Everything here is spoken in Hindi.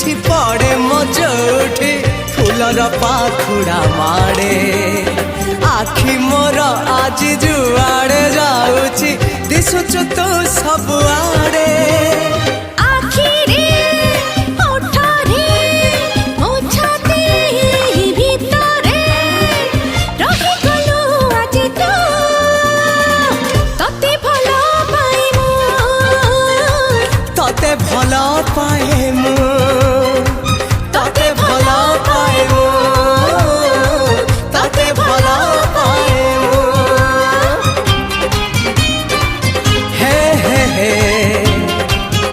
चिठी पड़े मो जोठी फूलर पाखुड़ा माड़े आखि मोर आज जुआड़े जाऊची दिशुचु तू सबुआड़े भल पाए